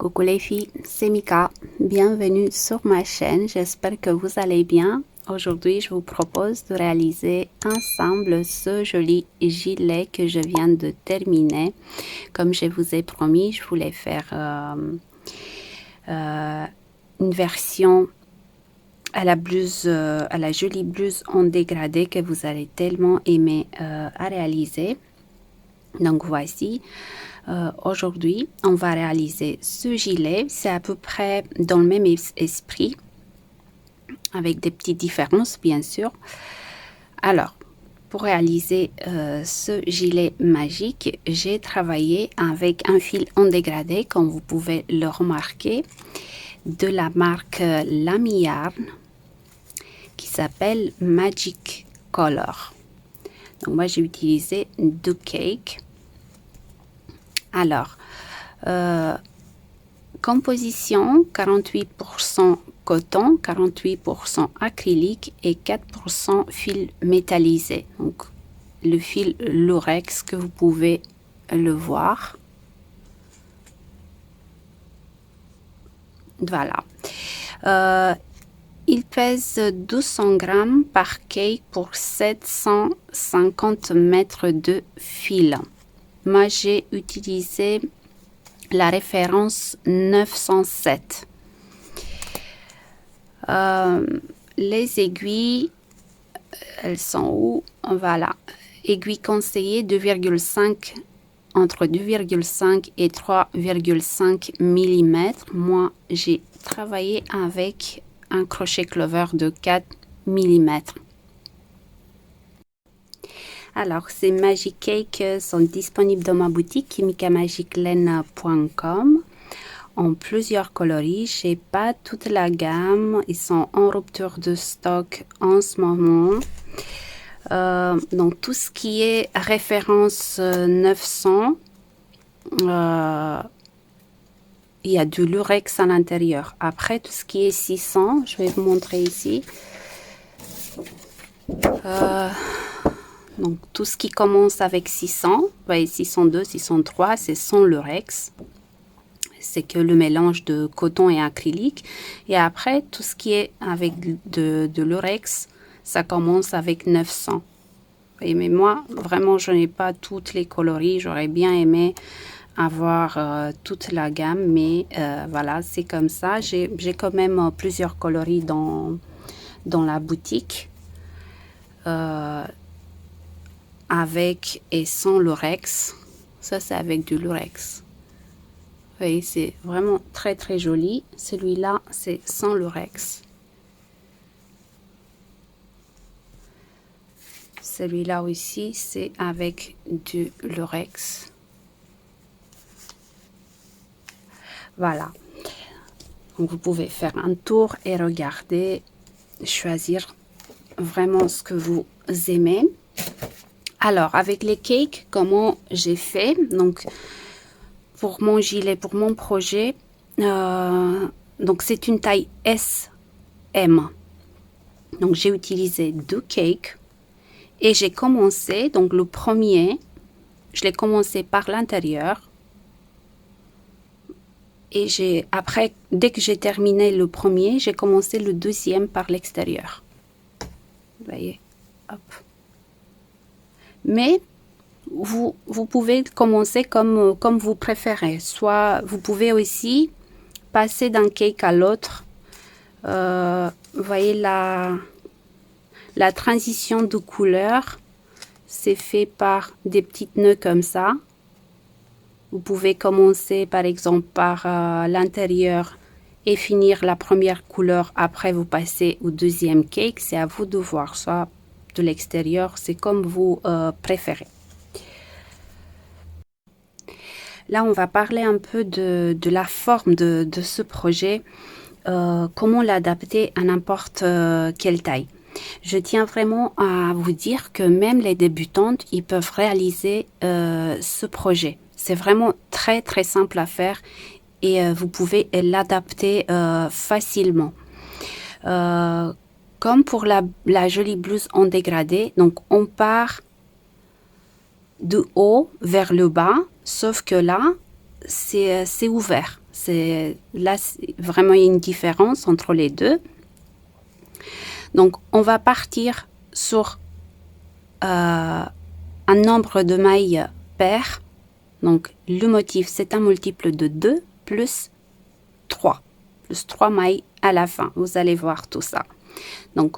Coucou les filles, c'est Mika. Bienvenue sur ma chaîne. J'espère que vous allez bien. Aujourd'hui, je vous propose de réaliser ensemble ce joli gilet que je viens de terminer. Comme je vous ai promis, je voulais faire une version à la blouse, à la jolie blouse en dégradé que vous allez tellement aimer à réaliser. Donc voici, aujourd'hui, on va réaliser ce gilet. C'est à peu près dans le même esprit, avec des petites différences, bien sûr. Alors, pour réaliser ce gilet magique, j'ai travaillé avec un fil en dégradé, comme vous pouvez le remarquer, de la marque Lamy Yarn, qui s'appelle Magic Color. Donc moi, j'ai utilisé du cake. Alors, composition 48% coton, 48% acrylique et 4% fil métallisé. Donc, le fil lurex que vous pouvez le voir. Voilà. Il pèse 200 grammes par cake pour 750 mètres de fil. Moi, j'ai utilisé la référence 907. Les aiguilles, elles sont où? Voilà. Aiguille conseillée 2,5 entre 2,5 et 3,5 mm. Moi, j'ai travaillé avec un crochet clover de 4 mm. Alors, ces Magic Cakes sont disponibles dans ma boutique mikamagiclaine.com en plusieurs coloris. J'ai pas toute la gamme. Ils sont en rupture de stock en ce moment. Donc, tout ce qui est référence 900, il y a du lurex à l'intérieur. Après, tout ce qui est 600, je vais vous montrer ici. Donc, tout ce qui commence avec 600, vous voyez 602, 603, c'est sans lurex. C'est que le mélange de coton et acrylique. Et après, tout ce qui est avec de lurex, ça commence avec 900. Et mais moi, vraiment, je n'ai pas toutes les coloris. J'aurais bien aimé avoir toute la gamme, mais voilà, c'est comme ça. J'ai quand même plusieurs coloris dans la boutique. Avec et sans lurex. Ça, c'est avec du lurex. Vous voyez, c'est vraiment très très joli. Celui-là, c'est sans lurex. Celui-là aussi, c'est avec du lurex. Voilà. Donc, vous pouvez faire un tour et regarder, choisir vraiment ce que vous aimez. Alors, avec les cakes, comment j'ai fait? Donc, pour mon gilet, pour mon projet, donc c'est une taille SM. Donc, j'ai utilisé 2 cakes et j'ai commencé, donc le premier, je l'ai commencé par l'intérieur. Et après, dès que j'ai terminé le premier, j'ai commencé le deuxième par l'extérieur. Vous voyez, hop. Mais vous pouvez commencer comme vous préférez. Soit vous pouvez aussi passer d'un cake à l'autre. Vous voyez la transition de couleur, c'est fait par des petites nœuds comme ça. Vous pouvez commencer par exemple par l'intérieur et finir la première couleur. Après, vous passez au deuxième cake. C'est à vous de voir. Soit de l'extérieur, c'est comme vous préférez. Là, on va parler un peu de la forme de ce projet. Comment l'adapter à n'importe quelle taille. Je tiens vraiment à vous dire que même les débutantes, ils peuvent réaliser ce projet. C'est vraiment très très simple à faire et vous pouvez l'adapter facilement. Comme pour la jolie blouse en dégradé, donc on part de haut vers le bas, sauf que là, c'est ouvert. Là, vraiment, il y a une différence entre les deux. Donc, on va partir sur un nombre de mailles pair. Donc, le motif, c'est un multiple de 2 plus 3. Plus 3 mailles à la fin. Vous allez voir tout ça. Donc,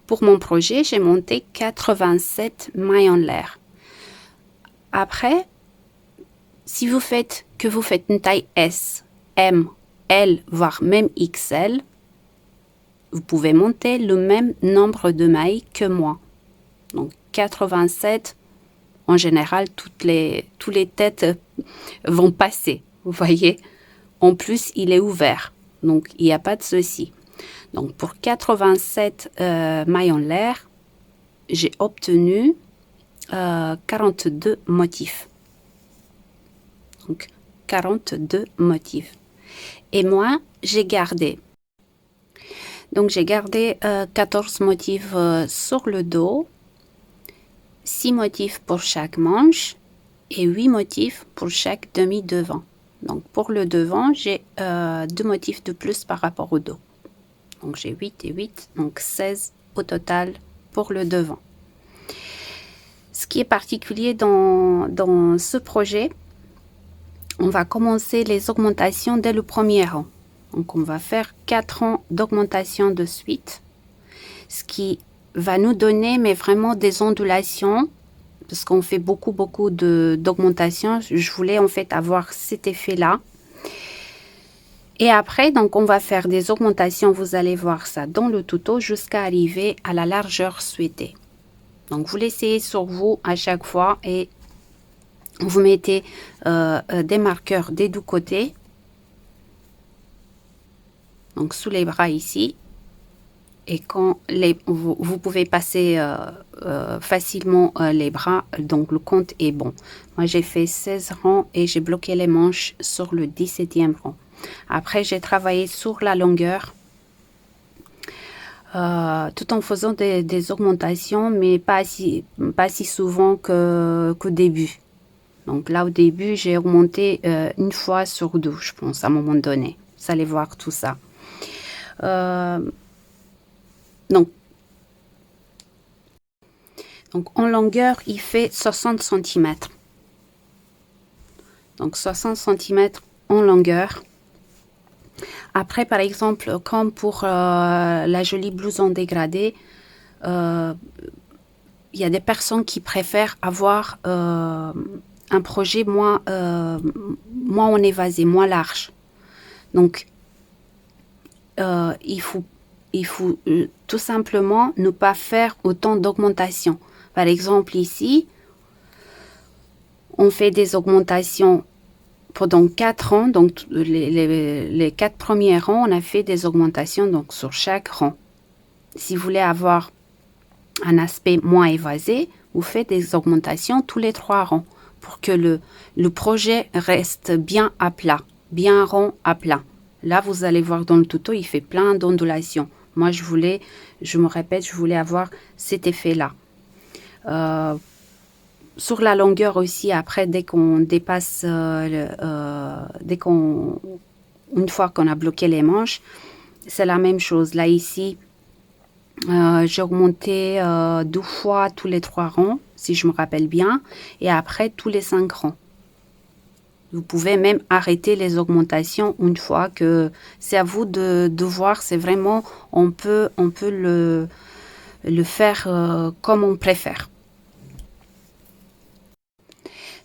pour mon projet, j'ai monté 87 mailles en l'air. Après, si vous faites une taille S, M, L, voire même XL, vous pouvez monter le même nombre de mailles que moi. Donc 87, en général, tous les têtes vont passer, vous voyez. En plus, il est ouvert, donc il n'y a pas de souci. Donc pour 87 mailles en l'air, j'ai obtenu 42 motifs. Donc 42 motifs. Et moi, j'ai gardé. Donc j'ai gardé 14 motifs sur le dos, 6 motifs pour chaque manche et 8 motifs pour chaque demi-devant. Donc pour le devant, j'ai 2 motifs de plus par rapport au dos. Donc j'ai 8 et 8, donc 16 au total pour le devant. Ce qui est particulier dans ce projet, on va commencer les augmentations dès le premier rang. Donc on va faire 4 rangs d'augmentation de suite, ce qui va nous donner mais vraiment des ondulations, parce qu'on fait beaucoup d'augmentations. Je voulais en fait avoir cet effet-là. Et après, donc on va faire des augmentations, vous allez voir ça dans le tuto, jusqu'à arriver à la largeur souhaitée. Donc vous l'essayez sur vous à chaque fois et vous mettez des marqueurs des deux côtés. Donc sous les bras ici. Et quand vous pouvez passer facilement les bras, donc le compte est bon. Moi j'ai fait 16 rangs et j'ai bloqué les manches sur le 17e rang. Après j'ai travaillé sur la longueur tout en faisant des augmentations, mais pas si souvent qu'au début. Donc là au début j'ai augmenté une fois sur deux, je pense, à un moment donné. Vous allez voir tout ça. Donc en longueur, il fait 60 cm. Donc 60 cm en longueur. Après, par exemple, comme pour la jolie blouse en dégradé, il y a des personnes qui préfèrent avoir un projet moins en évasé, moins large. Donc, il faut tout simplement ne pas faire autant d'augmentation. Par exemple, ici, on fait des augmentations pendant 4 rangs. Donc, les 4 premiers rangs, on a fait des augmentations donc, sur chaque rang. Si vous voulez avoir un aspect moins évasé, vous faites des augmentations tous les 3 rangs pour que le projet reste bien à plat, bien rond à plat. Là, vous allez voir dans le tuto, il fait plein d'ondulations. Moi, je voulais avoir cet effet-là. Sur la longueur aussi, après, dès qu'on dépasse, une fois qu'on a bloqué les manches, c'est la même chose. Là, ici, j'ai augmenté 2 fois tous les 3 rangs, si je me rappelle bien, et après tous les 5 rangs. Vous pouvez même arrêter les augmentations une fois que c'est à vous de voir. C'est vraiment, on peut le faire comme on préfère.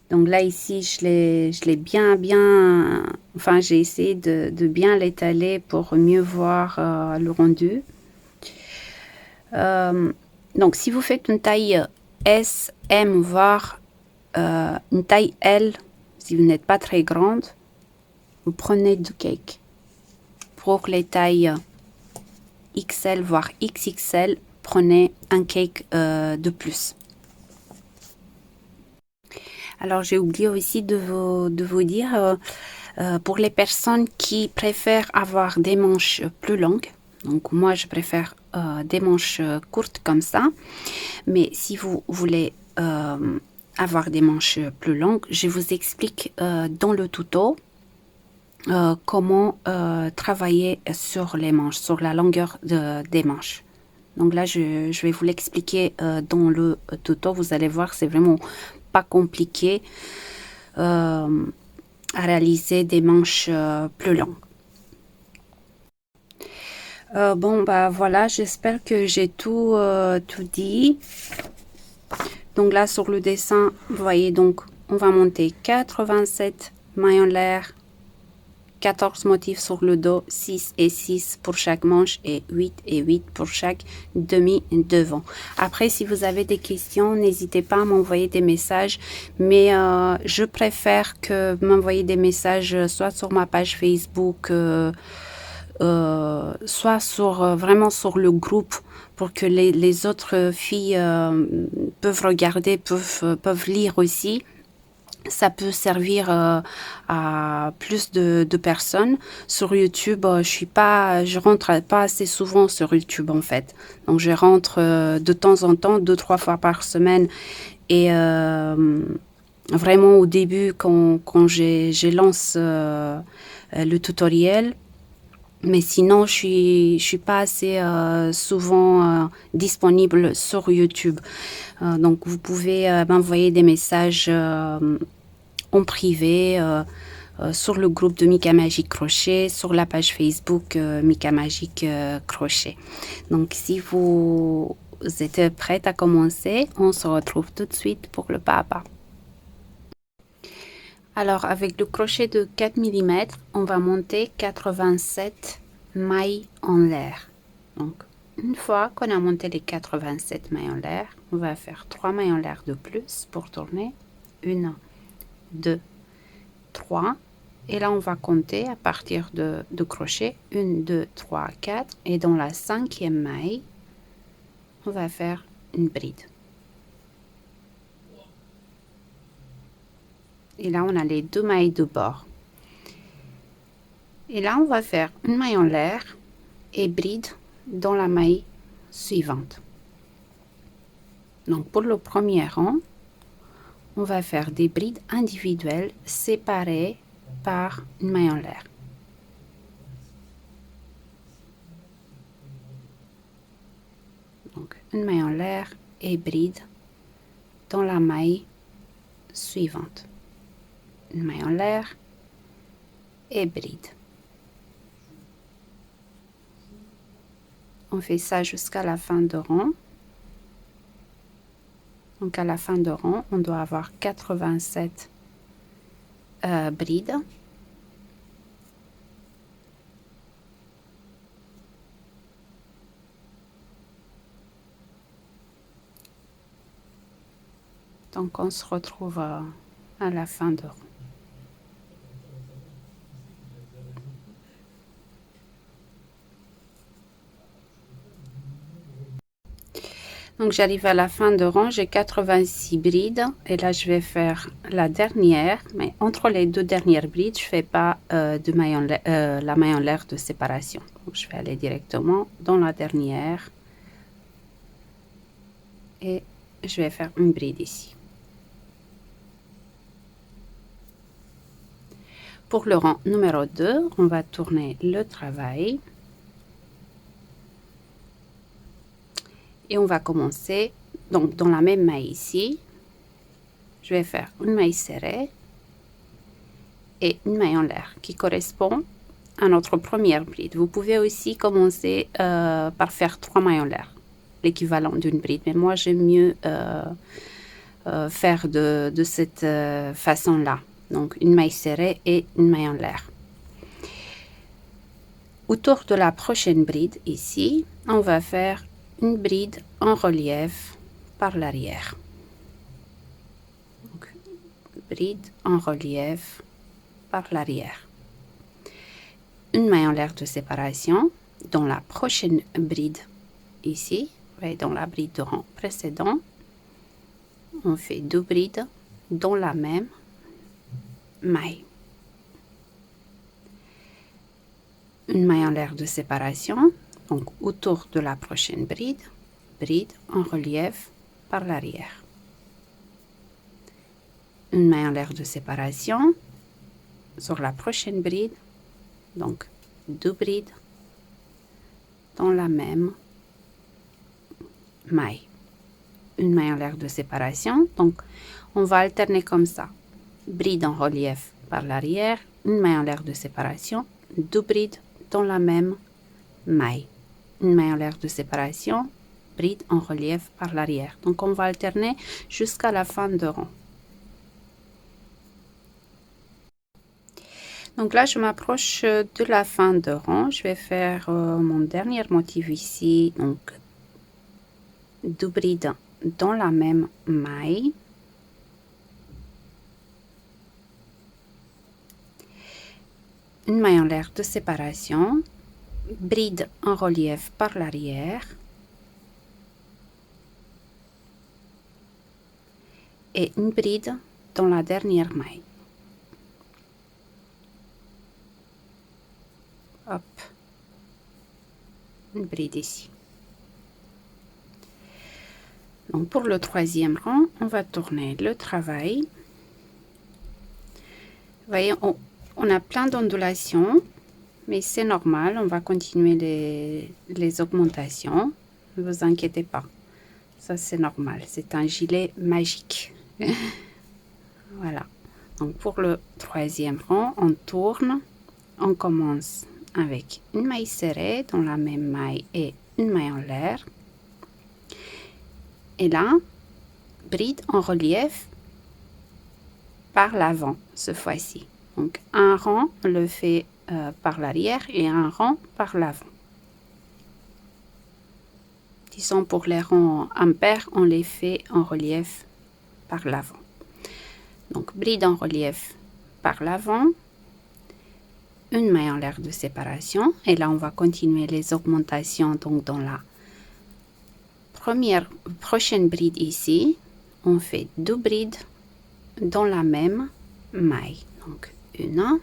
Donc là, ici, je l'ai bien, enfin, j'ai essayé de bien l'étaler pour mieux voir le rendu. Donc, si vous faites une taille S, M, voire une taille L, si vous n'êtes pas très grande, vous prenez du cake. Pour les tailles XL, voire XXL, prenez un cake de plus. Alors, j'ai oublié aussi de vous dire, pour les personnes qui préfèrent avoir des manches plus longues, donc moi, je préfère des manches courtes comme ça, mais si vous voulez avoir des manches plus longues, je vous explique dans le tuto. comment travailler sur les manches, sur la longueur des manches. Donc là, je vais vous l'expliquer dans le tuto. Vous allez voir, c'est vraiment pas compliqué à réaliser des manches plus longues. Bon, bah voilà, j'espère que j'ai tout dit. Donc là, sur le dessin, vous voyez, donc on va monter 87 mailles en l'air, 14 motifs sur le dos, 6 et 6 pour chaque manche et 8 et 8 pour chaque demi devant. Après, si vous avez des questions, n'hésitez pas à m'envoyer des messages, mais je préfère que m'envoyer des messages soit sur ma page Facebook, soit sur vraiment sur le groupe pour que les autres filles peuvent regarder, peuvent lire aussi. Ça peut servir à plus de personnes. Sur YouTube, je rentre pas assez souvent sur YouTube en fait. Donc je rentre de temps en temps, 2-3 fois par semaine. Et vraiment au début, quand j'ai lancé le tutoriel, mais sinon, je suis pas assez souvent disponible sur YouTube. Donc, vous pouvez m'envoyer des messages en privé sur le groupe de Mika Magique Crochet, sur la page Facebook Mika Magique Crochet. Donc, si vous êtes prête à commencer, on se retrouve tout de suite pour le pas à pas. Alors, avec le crochet de 4 mm, on va monter 87 mailles en l'air. Donc, une fois qu'on a monté les 87 mailles en l'air, on va faire 3 mailles en l'air de plus pour tourner. 1, 2, 3. Et là, on va compter à partir de crochet. 1, 2, 3, 4. Et dans la 5e maille, on va faire une bride. Et là, on a les 2 mailles de bord. Et là, on va faire une maille en l'air et bride dans la maille suivante. Donc, pour le premier rang, on va faire des brides individuelles séparées par une maille en l'air. Donc, une maille en l'air et bride dans la maille suivante. Une maille en l'air et bride. On fait ça jusqu'à la fin de rang. Donc à la fin de rang, on doit avoir 87 brides. Donc on se retrouve à la fin de rang. Donc j'arrive à la fin de rang, j'ai 86 brides et là je vais faire la dernière, mais entre les deux dernières brides, je fais pas de maille en l'air, la maille en l'air de séparation. Donc, je vais aller directement dans la dernière et je vais faire une bride ici. Pour le rang numéro 2, on va tourner le travail. Et on va commencer donc dans la même maille ici. Je vais faire une maille serrée et une maille en l'air qui correspond à notre première bride. Vous pouvez aussi commencer par faire 3 mailles en l'air, l'équivalent d'une bride. Mais moi, j'aime mieux faire de cette façon-là. Donc, une maille serrée et une maille en l'air. Autour de la prochaine bride ici, on va faire une bride en relief par l'arrière. Bride en relief par l'arrière. Une maille en l'air de séparation dans la prochaine bride ici, et dans la bride de rang précédent, on fait 2 brides dans la même maille. Une maille en l'air de séparation. Donc, autour de la prochaine bride, bride en relief par l'arrière. Une maille en l'air de séparation sur la prochaine bride, Donc 2 brides dans la même maille. Une maille en l'air de séparation. Donc on va alterner comme ça. Bride en relief par l'arrière, une maille en l'air de séparation, 2 brides dans la même maille. Une maille en l'air de séparation, bride en relief par l'arrière. Donc on va alterner jusqu'à la fin de rang. Donc là, je m'approche de la fin de rang. Je vais faire mon dernier motif ici. Donc 2 brides dans la même maille. Une maille en l'air de séparation, bride en relief par l'arrière et une bride dans la dernière maille. Hop, une bride ici. Donc pour le troisième rang, on va tourner le travail. Vous voyez, on a plein d'ondulations, mais c'est normal, on va continuer les augmentations. Ne vous inquiétez pas, ça c'est normal, c'est un gilet magique. Voilà, donc pour le troisième rang, on tourne, on commence avec une maille serrée dans la même maille et une maille en l'air. Et là, bride en relief par l'avant cette fois-ci. Donc un rang, on le fait par l'arrière et un rang par l'avant. Disons pour les rangs impaires, on les fait en relief par l'avant. Donc bride en relief par l'avant, une maille en l'air de séparation et là on va continuer les augmentations. Donc dans la prochaine bride ici, on fait 2 brides dans la même maille. Donc 1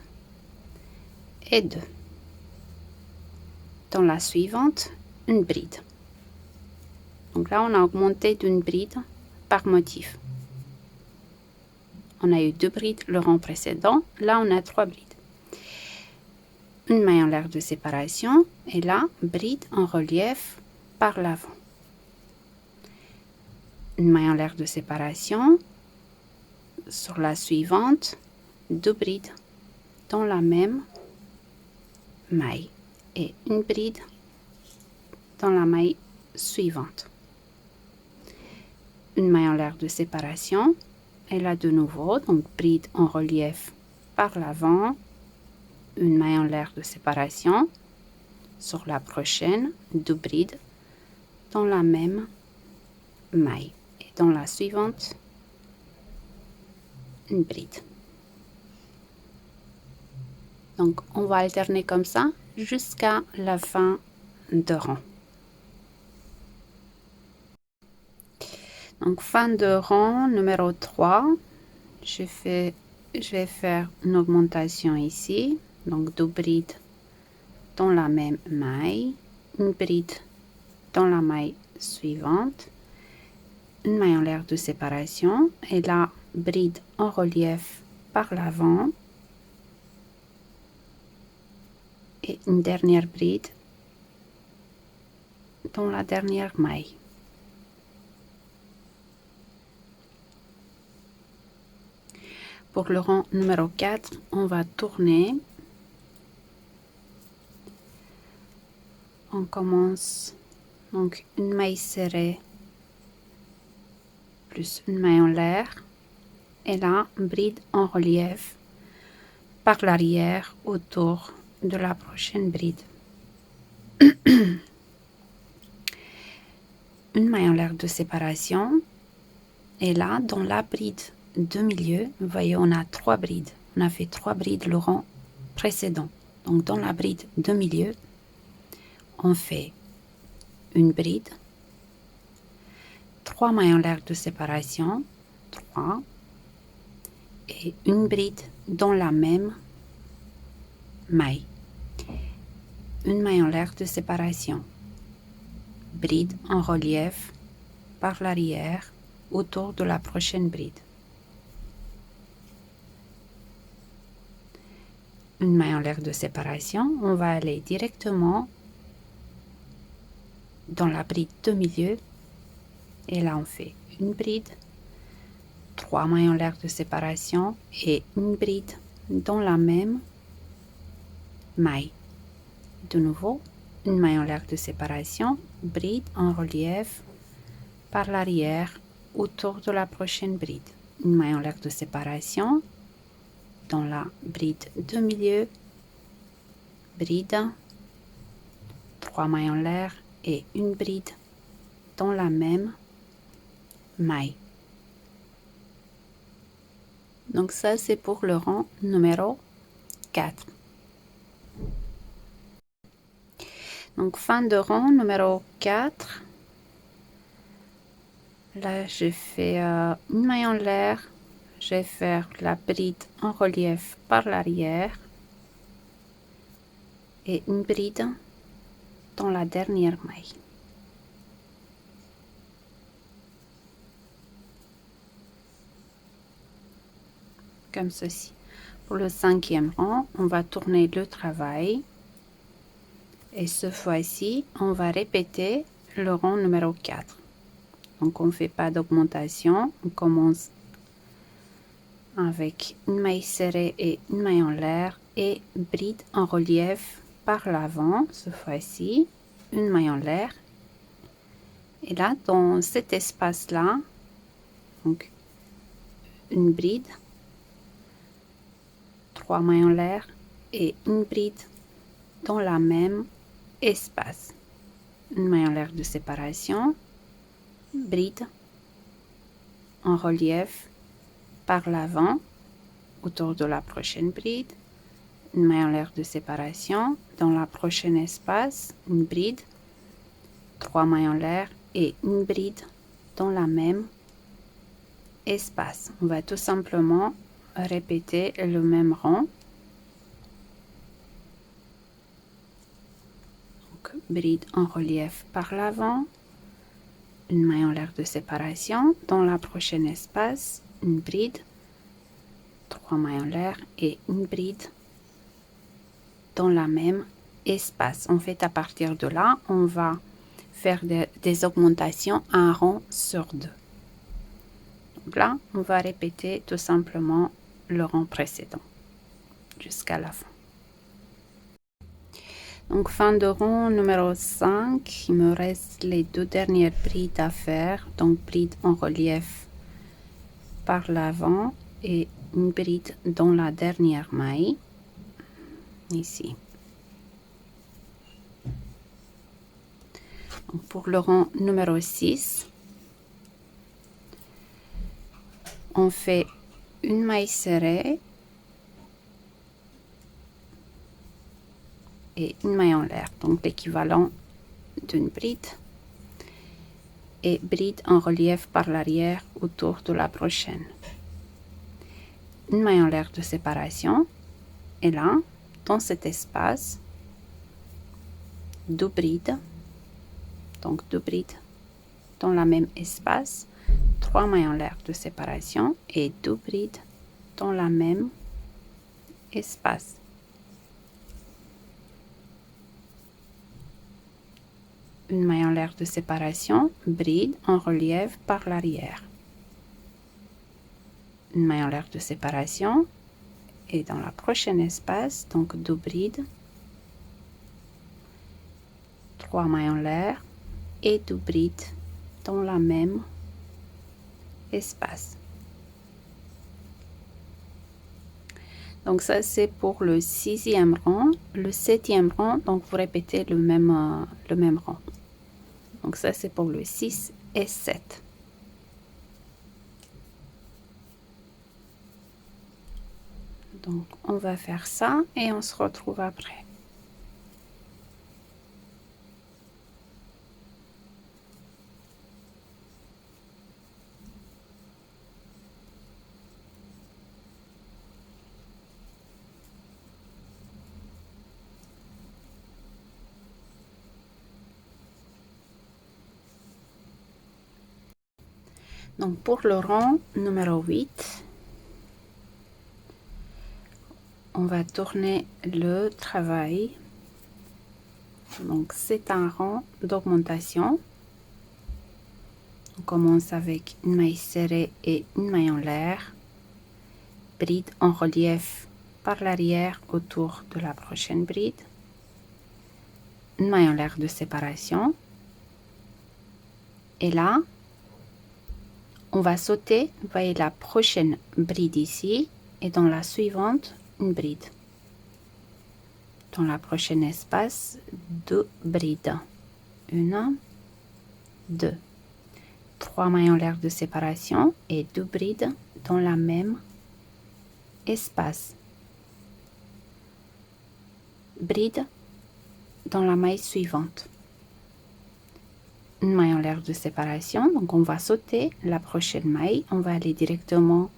et 2. Dans la suivante, une bride. Donc là, on a augmenté d'une bride par motif. On a eu 2 brides le rang précédent. Là, on a 3 brides. Une maille en l'air de séparation et là, bride en relief par l'avant. Une maille en l'air de séparation. Sur la suivante, 2 brides dans la même maille et une bride dans la maille suivante. Une maille en l'air de séparation et là de nouveau, donc bride en relief par l'avant, une maille en l'air de séparation. Sur la prochaine, 2 brides dans la même maille et dans la suivante, une bride. Donc on va alterner comme ça jusqu'à la fin de rang. Donc fin de rang numéro 3, je vais faire une augmentation ici. Donc 2 brides dans la même maille, une bride dans la maille suivante, une maille en l'air de séparation et là bride en relief par l'avant et une dernière bride dans la dernière maille. Pour le rang numéro 4, on va tourner. On commence donc une maille serrée plus une maille en l'air et là bride en relief par l'arrière autour de la prochaine bride. Une maille en l'air de séparation et là dans la bride de milieu, vous voyez on a 3 brides. On a fait 3 brides le rang précédent. Donc dans la bride de milieu, on fait une bride, 3 mailles en l'air de séparation, 3 et une bride dans la même maille. Une maille en l'air de séparation, bride en relief par l'arrière autour de la prochaine bride. une maille en l'air de séparation, on va aller directement dans la bride de milieu et là on fait une bride, 3 mailles en l'air de séparation et une bride dans la même maille. De nouveau, une maille en l'air de séparation, bride en relief par l'arrière autour de la prochaine bride. Une maille en l'air de séparation dans la bride de milieu, bride, 3 mailles en l'air et une bride dans la même maille. Donc ça c'est pour le rang numéro 4. Donc fin de rang numéro 4. Là je fais une maille en l'air, je vais faire la bride en relief par l'arrière et une bride dans la dernière maille. Comme ceci. Pour le 5e rang, on va tourner le travail et ce fois-ci, on va répéter le rang numéro 4. Donc on ne fait pas d'augmentation, on commence avec une maille serrée et une maille en l'air et bride en relief par l'avant, ce fois-ci, une maille en l'air. Et là, dans cet espace-là, donc une bride, 3 mailles en l'air et une bride dans la même espace. Une maille en l'air de séparation, bride en relief par l'avant autour de la prochaine bride, une maille en l'air de séparation, dans la prochaine espace, une bride, 3 mailles en l'air et une bride dans la même espace. On va tout simplement répéter le même rang. Donc, bride en relief par l'avant, une maille en l'air de séparation, dans la prochaine espace, une bride, 3 mailles en l'air et une bride dans la même espace. En fait, à partir de là, on va faire des augmentations à un rang sur 2. Donc là, on va répéter tout simplement le rang précédent jusqu'à la fin. Donc fin de rang numéro 5, il me reste les 2 dernières brides à faire. Donc bride en relief par l'avant et une bride dans la dernière maille, ici. Donc pour le rang numéro 6, on fait une maille serrée et une maille en l'air, donc l'équivalent d'une bride, et bride en relief par l'arrière autour de la prochaine. Une maille en l'air de séparation, et là, dans cet espace, 2 brides, donc 2 brides dans le même espace, 3 mailles en l'air de séparation et 2 brides dans le même espace. Une maille en l'air de séparation, bride en relief par l'arrière. Une maille en l'air de séparation et dans la prochaine espace, donc 2 brides, 3 mailles en l'air et 2 brides dans la même espace. Donc ça c'est pour le 6e rang. Le 7e rang, donc vous répétez le même rang. Donc ça c'est pour le 6 et 7. Donc on va faire ça et on se retrouve après. Donc pour le rang numéro 8, on on va tourner le travail. Donc c'est un rang d'augmentation. On commence avec une maille serrée et une maille en l'air. Bride en relief par l'arrière autour de la prochaine bride. Une maille en l'air de séparation. Et là, on va sauter, vous voyez la prochaine bride ici, et dans la suivante, une bride. Dans la prochaine espace, 2 brides. 1, 2. 3 mailles en l'air de séparation et 2 brides dans la même espace. Bride dans la maille suivante. Une maille en l'air de séparation, donc on va sauter la prochaine maille, on va aller directement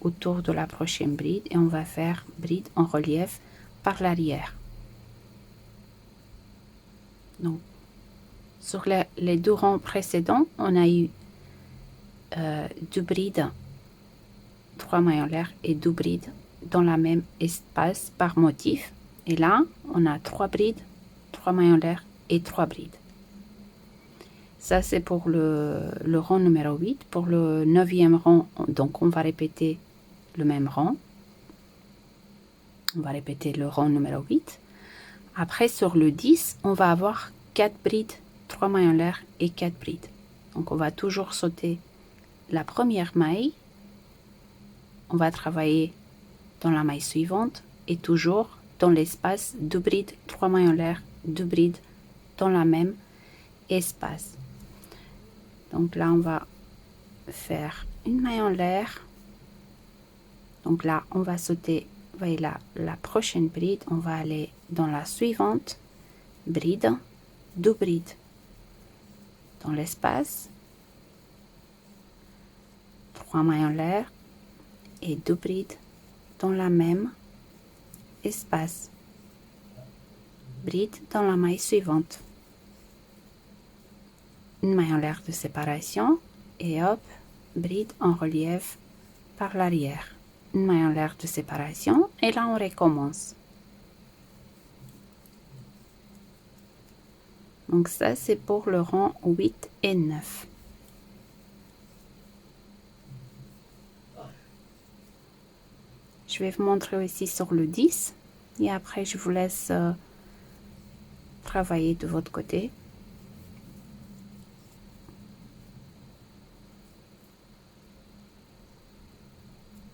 autour de la prochaine bride et on va faire bride en relief par l'arrière. Donc sur les 2 rangs précédents, on a eu 2 brides, 3 mailles en l'air et 2 brides dans la même espace par motif. Et là, on a 3 brides, 3 mailles en l'air et 3 brides. Ça, c'est pour le rang numéro 8. Pour le 9e rang, donc on va répéter le même rang. On va répéter le rang numéro 8. Après, sur le 10, on va avoir 4 brides, 3 mailles en l'air et 4 brides. Donc, on va toujours sauter la première maille. On va travailler dans la maille suivante et toujours dans l'espace 2 brides, 3 mailles en l'air, 2 brides dans la même espace. Donc là, on va faire une maille en l'air. Donc là, on va sauter, vous voyez là, la prochaine bride, on va aller dans la suivante, bride, 2 brides dans l'espace, 3 mailles en l'air et 2 brides dans la même espace. Bride dans la maille suivante. Une maille en l'air de séparation et hop, bride en relief par l'arrière. Une maille en l'air de séparation et là on recommence. Donc ça c'est pour le rang 8 et 9. Je vais vous montrer aussi sur le 10 et après je vous laisse travailler de votre côté.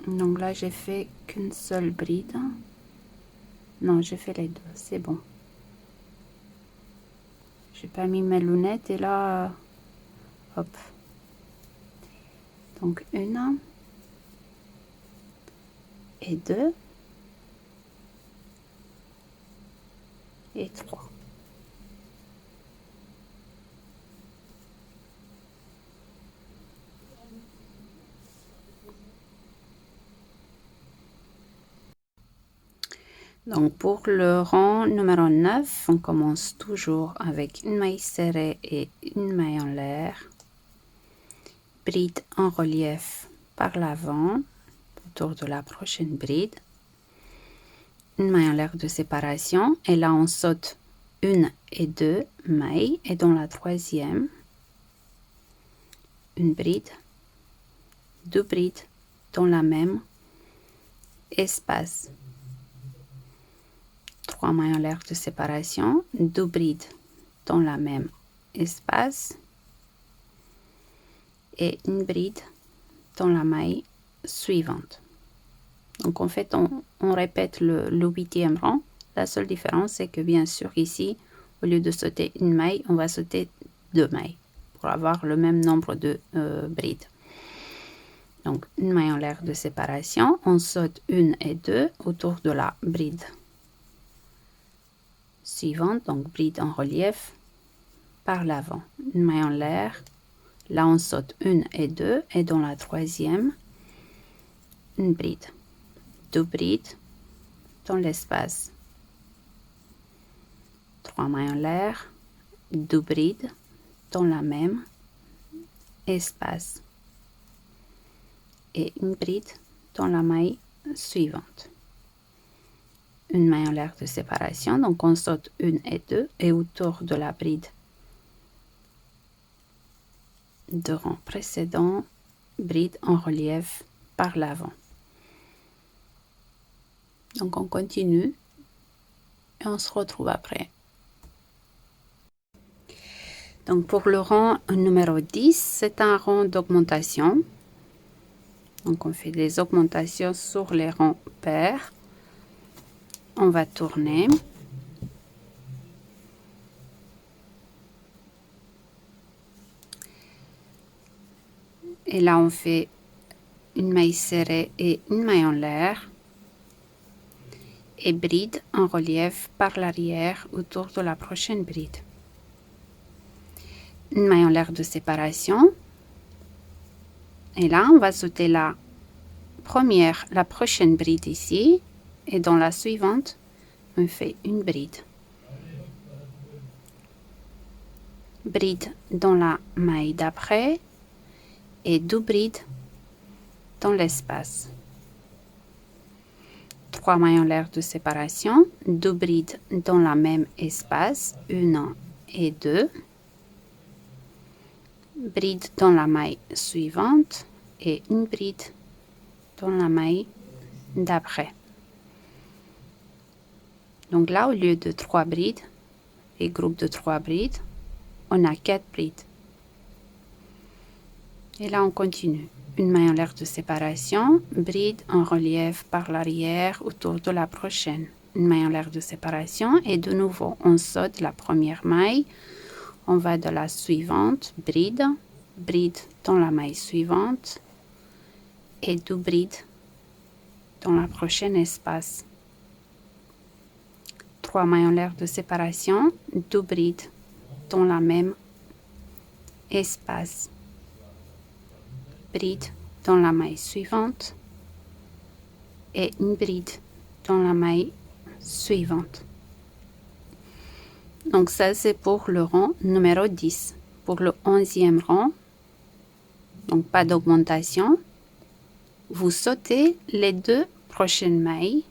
Donc là, j'ai fait qu'une seule bride. Non, j'ai fait les 2, c'est bon. J'ai pas mis mes lunettes et là, hop. Donc 1 et 2 et 3. Donc pour le rang numéro 9, on commence toujours avec une maille serrée et une maille en l'air. Bride en relief par l'avant autour de la prochaine bride. Une maille en l'air de séparation et là on saute 1 et 2 mailles et dans la troisième, une bride, 2 brides dans la même espace. 3 mailles en l'air de séparation, 2 brides dans la même espace et une bride dans la maille suivante. Donc en fait on répète le 8e rang. La seule différence c'est que bien sûr ici au lieu de sauter une maille on va sauter 2 mailles pour avoir le même nombre de brides. Donc une maille en l'air de séparation, on saute 1 et 2 autour de la bride suivante, donc bride en relief par l'avant. Une maille en l'air, là on saute 1 et 2 et dans la troisième, une bride. 2 brides dans l'espace. 3 mailles en l'air, 2 brides dans la même espace et une bride dans la maille suivante. une maille en l'air de séparation. Donc on saute 1 et 2 et autour de la bride de rang précédent, bride en relief par l'avant. Donc on continue et on se retrouve après. Donc pour le rang numéro 10, c'est un rang d'augmentation. Donc on fait des augmentations sur les rangs pairs. On va tourner. Et là on fait une maille serrée et une maille en l'air. Et bride en relief par l'arrière autour de la prochaine bride. Une maille en l'air de séparation. Et là, on va sauter la prochaine bride ici. Et dans la suivante, on fait une bride. Bride dans la maille d'après et 2 brides dans l'espace. 3 mailles en l'air de séparation, 2 brides dans la même espace, 1 et 2. Bride dans la maille suivante et une bride dans la maille d'après. Donc là, au lieu de 3 brides, et groupe de 3 brides, on a 4 brides. Et là, on continue. Une maille en l'air de séparation, bride en relief par l'arrière autour de la prochaine. Une maille en l'air de séparation et de nouveau, on saute la première maille. On va de la suivante, bride, bride dans la maille suivante et 2 brides dans la prochaine espace. 3 mailles en l'air de séparation, 2 brides dans la même espace. Bride dans la maille suivante et une bride dans la maille suivante. Donc ça c'est pour le rang numéro 10. Pour le 11e rang, donc pas d'augmentation, vous sautez les 2 prochaines mailles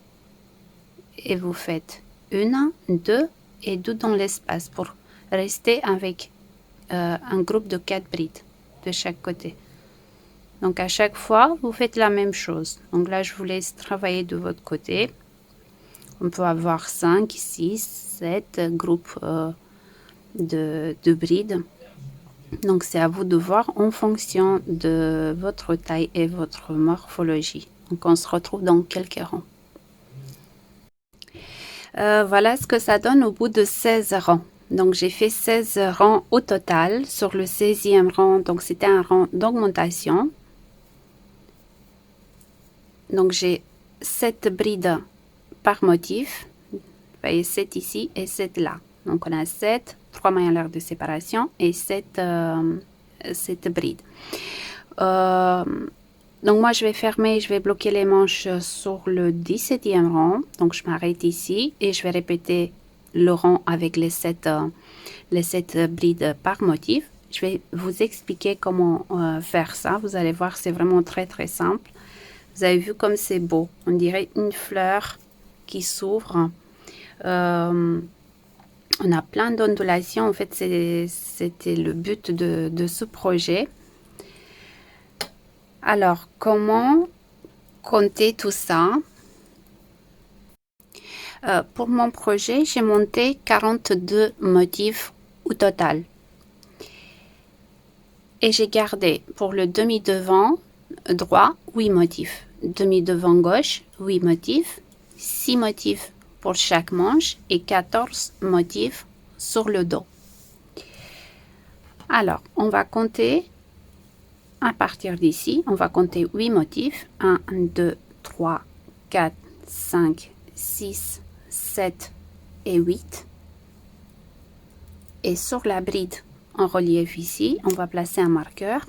et vous faites 1, 2 et 2 dans l'espace pour rester avec un groupe de 4 brides de chaque côté. Donc à chaque fois, vous faites la même chose. Donc là, je vous laisse travailler de votre côté. On peut avoir 5, 6, 7 groupes de brides. Donc c'est à vous de voir en fonction de votre taille et votre morphologie. Donc on se retrouve dans quelques rangs. Voilà ce que ça donne au bout de 16 rangs. Donc j'ai fait 16 rangs au total. Sur le 16e rang, donc c'était un rang d'augmentation. Donc j'ai 7 brides par motif. Vous voyez 7 ici et 7 là. Donc on a 7, 3 mailles en l'air de séparation et 7 brides. Donc moi je vais fermer, je vais bloquer les manches sur le 17e rang. Donc je m'arrête ici et je vais répéter le rang avec les 7 brides par motif. Je vais vous expliquer comment faire ça. Vous allez voir, c'est vraiment très très simple. Vous avez vu comme c'est beau. On dirait une fleur qui s'ouvre. On a plein d'ondulations. En fait, c'était le but de ce projet. Alors, comment compter tout ça? Pour mon projet, j'ai monté 42 motifs au total. Et j'ai gardé pour le demi-devant droit 8 motifs. Demi-devant gauche, 8 motifs. 6 motifs pour chaque manche et 14 motifs sur le dos. Alors, on va compter à partir d'ici. On va compter 8 motifs. 1, 2, 3, 4, 5, 6, 7 et 8. Et sur la bride en relief ici, on va placer un marqueur.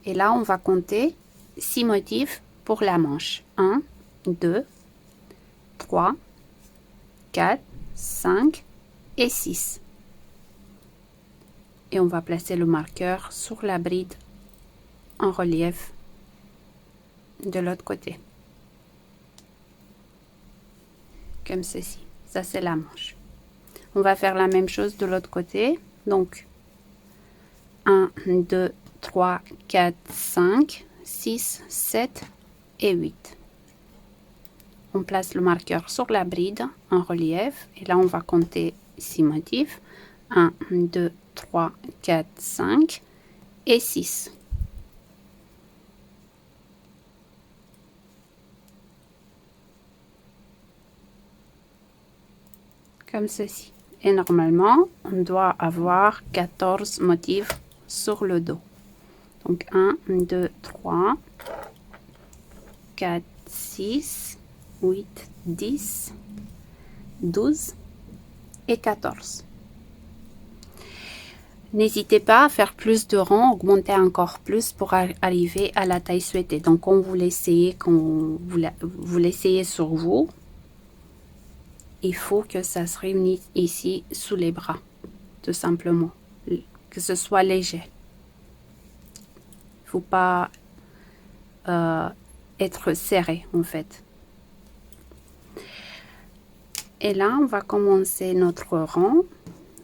Et là, on va compter 6 motifs pour la manche. 1, 2, 3, 4, 5 et 6. Et on va placer le marqueur sur la bride en relief de l'autre côté. comme ceci. Ça, c'est la manche. On va faire la même chose de l'autre côté. Donc, 1, 2, 3, 4, 5, 6, 7 et 8. On place le marqueur sur la bride en relief. Et là, on va compter 6 motifs. 1, 2, 3, 4, 5 et 6. Comme ceci. Et normalement, on doit avoir 14 motifs sur le dos. Donc 1, 2, 3, 4, 6, 8, 10, 12 et 14. N'hésitez pas à faire plus de rangs, augmenter encore plus pour arriver à la taille souhaitée. Donc, on vous l'essayez quand vous l'essayez sur vous. Il faut que ça se réunisse ici sous les bras, tout simplement. Que ce soit léger. Il ne faut pas être serré, en fait. Et là, on va commencer notre rang.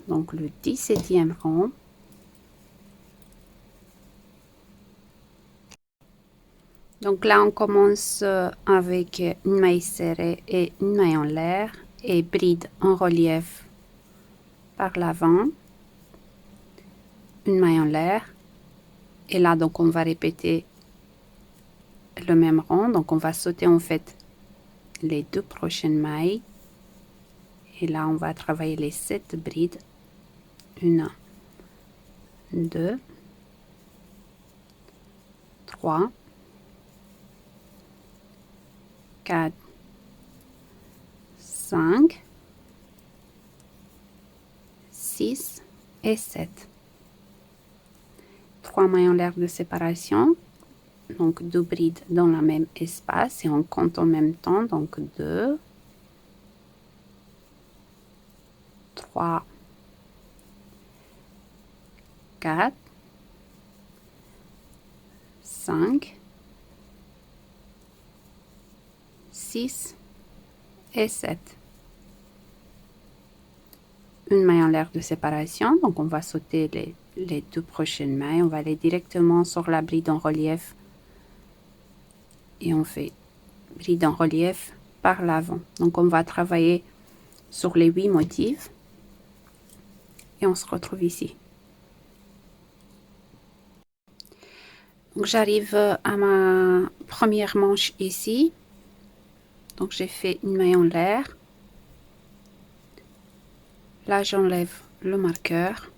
Donc, le 17e rang. Donc là, on commence avec une maille serrée et une maille en l'air et bride en relief par l'avant, une maille en l'air. Et là, donc, on va répéter le même rang. Donc, on va sauter en fait les 2 prochaines mailles. Et là, on va travailler les 7 brides. 1, 2, 3, 4, 5, 6 et 7. 3 mailles en l'air de séparation. Donc 2 brides dans le même espace et on compte en même temps. Donc 2, 3, 4, 5, 6 et 7. Une maille en l'air de séparation. Donc on va sauter les 2 prochaines mailles. On va aller directement sur la bride en relief. Et on fait bride en relief par l'avant. Donc on va travailler sur les 8 motifs. Et on se retrouve ici. Donc j'arrive à ma première manche ici. Donc j'ai fait une maille en l'air. Là j'enlève le marqueur.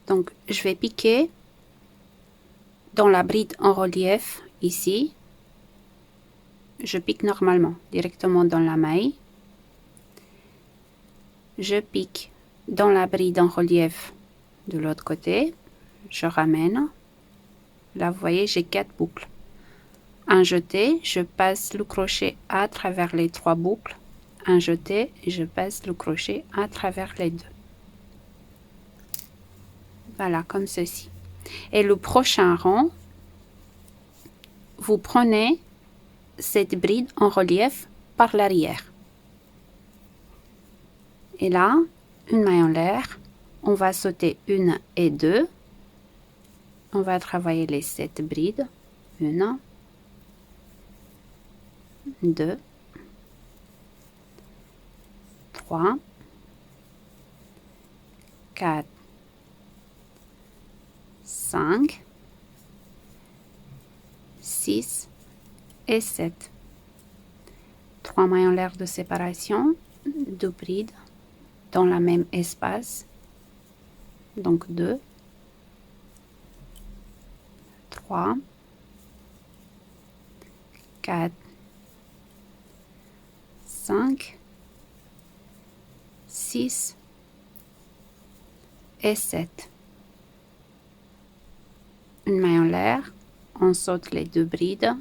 Donc je vais piquer dans la bride en relief ici. Je pique normalement directement dans la maille. Je pique dans la bride en relief de l'autre côté. Je ramène. Là vous voyez j'ai 4 boucles. Un jeté, je passe le crochet à travers les 3 boucles. Un jeté, je passe le crochet à travers les 2. Voilà, comme ceci. Et le prochain rang, vous prenez cette bride en relief par l'arrière. Et là, une maille en l'air, on va sauter 1 et 2. On va travailler les 7 brides. 1, 2, 3, 4, 5, 6 et 7. 3 mailles en l'air de séparation, 2 brides dans le même espace. Donc 2, 3, 4, 5, 6 et 7. Une maille en l'air, on saute les 2 brides,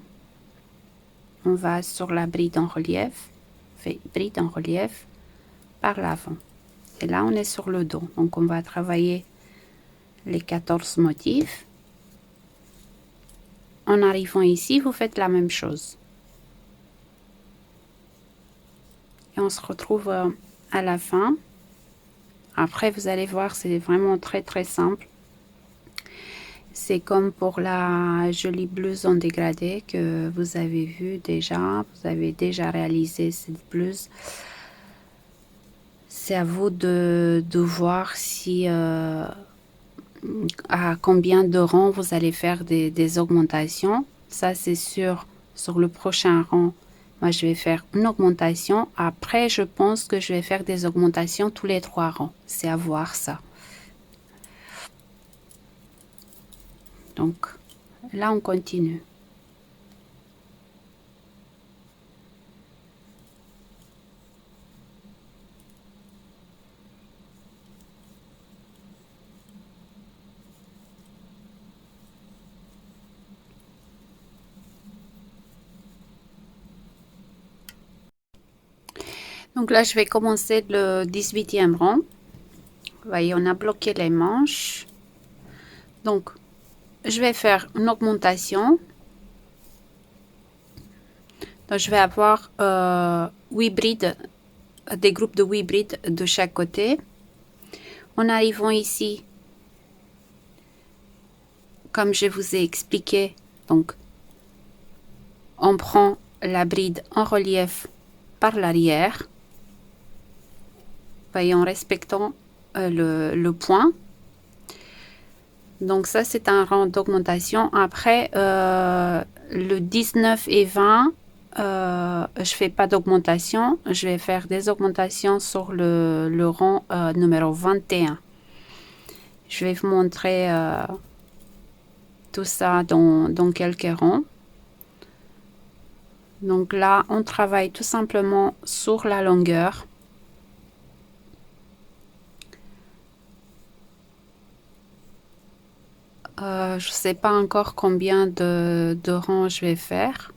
on va sur la bride en relief, fait bride en relief par l'avant. Et là on est sur le dos, donc on va travailler les 14 motifs. en arrivant ici, vous faites la même chose. Et on se retrouve à la fin. Après, vous allez voir, c'est vraiment très très simple. C'est comme pour la jolie blouse en dégradé que vous avez vu déjà. Vous avez déjà réalisé cette blouse. C'est à vous de voir si à combien de rangs vous allez faire des augmentations. Ça, c'est sûr. Sur le prochain rang, moi, je vais faire une augmentation. Après, je pense que je vais faire des augmentations tous les 3 rangs. C'est à voir ça. Donc, là, on continue. Donc là, je vais commencer le 18e rang. Vous voyez, on a bloqué les manches. Donc, je vais faire une augmentation. Donc, je vais avoir 8 brides, des groupes de 8 brides de chaque côté. En arrivant ici, comme je vous ai expliqué, donc, on prend la bride en relief par l'arrière. Voyez, en respectant le point. Donc ça, c'est un rang d'augmentation. Après, le 19 et 20, je fais pas d'augmentation. Je vais faire des augmentations sur le rang numéro 21. Je vais vous montrer tout ça dans quelques rangs. Donc là, on travaille tout simplement sur la longueur. Je ne sais pas encore combien de rangs je vais faire.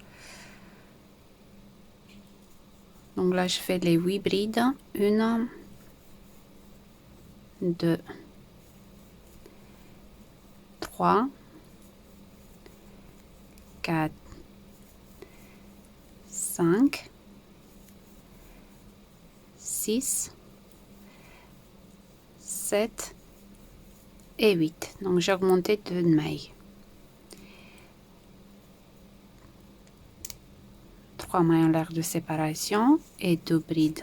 Donc là, je fais les 8 brides. 1, 2, 3, 4, 5, 6, 7 et 8. Donc j'ai augmenté de mailles. 3 mailles en l'air de séparation et 2 brides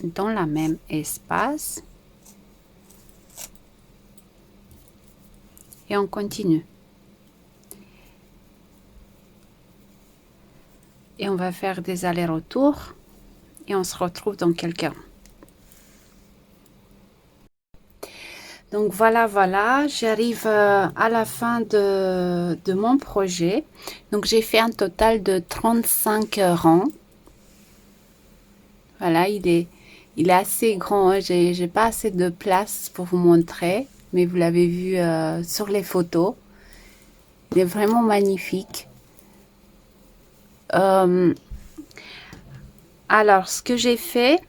dans la même espace. Et on continue. Et on va faire des allers-retours et on se retrouve dans quelques rangs. Donc voilà, j'arrive à la fin de mon projet. Donc j'ai fait un total de 35 rangs. Voilà, il est assez grand, hein. J'ai pas assez de place pour vous montrer, mais vous l'avez vu sur les photos. Il est vraiment magnifique. Alors, ce que j'ai fait,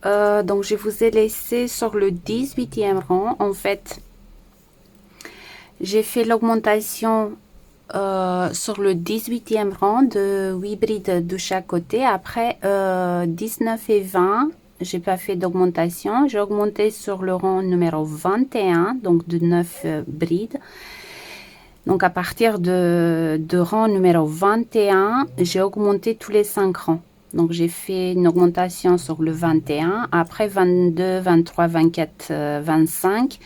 donc je vous ai laissé sur le 18e rang. En fait, j'ai fait l'augmentation sur le 18e rang de 8 brides de chaque côté. Après 19 et 20, j'ai pas fait d'augmentation. J'ai augmenté sur le rang numéro 21, donc de 9 brides. Donc à partir de rang numéro 21, j'ai augmenté tous les 5 rangs. Donc j'ai fait une augmentation sur le 21. Après 22, 23, 24, 25,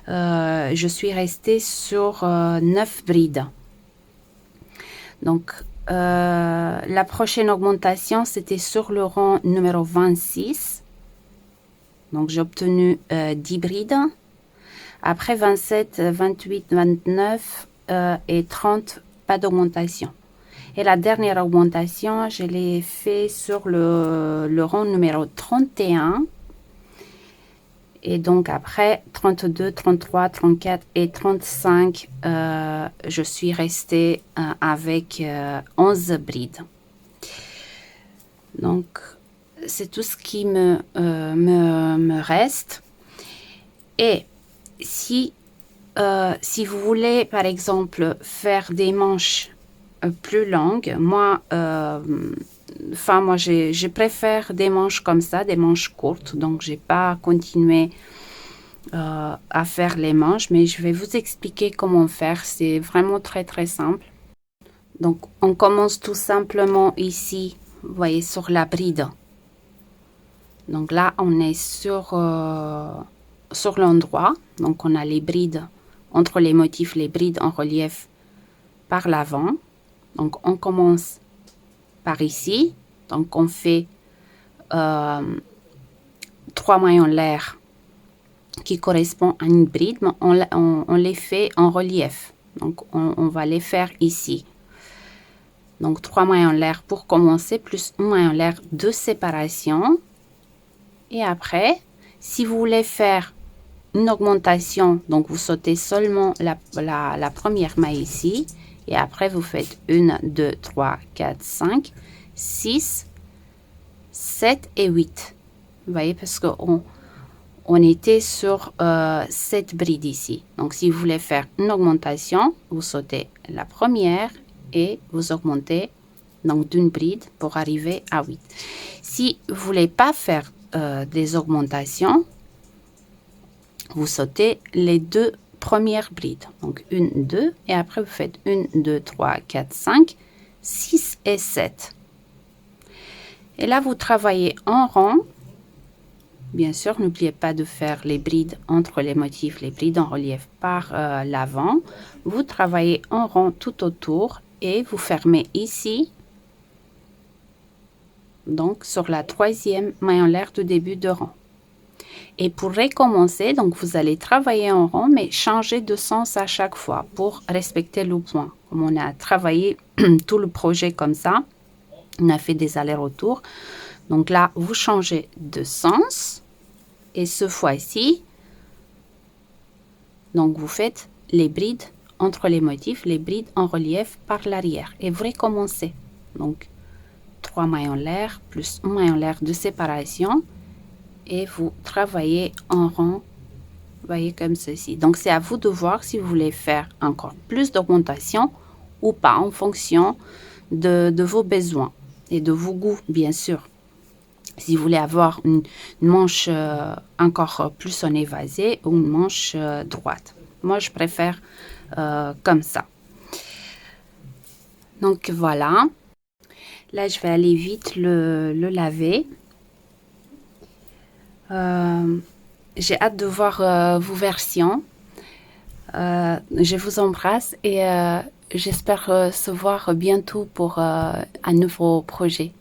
je suis restée sur 9 brides. Donc, la prochaine augmentation, c'était sur le rang numéro 26. Donc, j'ai obtenu 10 brides. Après 27, 28, 29 et 30, pas d'augmentation. Et la dernière augmentation, je l'ai fait sur le rang numéro 31. Et donc après 32, 33, 34 et 35, je suis restée avec 11 brides. Donc c'est tout ce qui me reste. Et si vous voulez par exemple faire des manches plus longues. Moi, moi je préfère des manches comme ça, des manches courtes. Donc, j'ai pas continué à faire les manches, mais je vais vous expliquer comment faire. C'est vraiment très très simple. Donc, on commence tout simplement ici, vous voyez, sur la bride. Donc là, on est sur l'endroit. Donc, on a les brides, entre les motifs, les brides en relief par l'avant. Donc, on commence par ici. Donc, on fait 3 mailles en l'air qui correspondent à une bride, mais on les fait en relief. Donc, on va les faire ici. Donc, 3 mailles en l'air pour commencer, plus une maille en l'air de séparation. Et après, si vous voulez faire une augmentation, donc vous sautez seulement la première maille ici. Et après, vous faites 1, 2, 3, 4, 5, 6, 7 et 8. Vous voyez, parce qu'on était sur cette bride ici. Donc, si vous voulez faire une augmentation, vous sautez la première et vous augmentez donc d'une bride pour arriver à 8. Si vous ne voulez pas faire des augmentations, vous sautez les deux premières brides. Donc, 1, 2 et après, vous faites 1, 2, 3, 4, 5, 6 et 7. Et là, vous travaillez en rond. Bien sûr, n'oubliez pas de faire les brides entre les motifs, les brides en relief par l'avant. Vous travaillez en rond tout autour et vous fermez ici. Donc, sur la troisième maille en l'air du début de rang. Et pour recommencer, donc vous allez travailler en rond, mais changer de sens à chaque fois pour respecter le point. Comme on a travaillé tout le projet comme ça, on a fait des allers-retours. Donc là, vous changez de sens. Et ce fois-ci, donc vous faites les brides entre les motifs, les brides en relief par l'arrière. Et vous recommencez. Donc, 3 mailles en l'air, plus 1 maille en l'air de séparation. Et vous travaillez en rond, vous voyez, comme ceci. Donc, c'est à vous de voir si vous voulez faire encore plus d'augmentation ou pas, en fonction de vos besoins et de vos goûts, bien sûr. Si vous voulez avoir une manche encore plus en évasé ou une manche droite. Moi, je préfère comme ça. Donc, voilà. Là, je vais aller vite le laver. J'ai hâte de voir vos versions. Je vous embrasse et j'espère se voir bientôt pour un nouveau projet.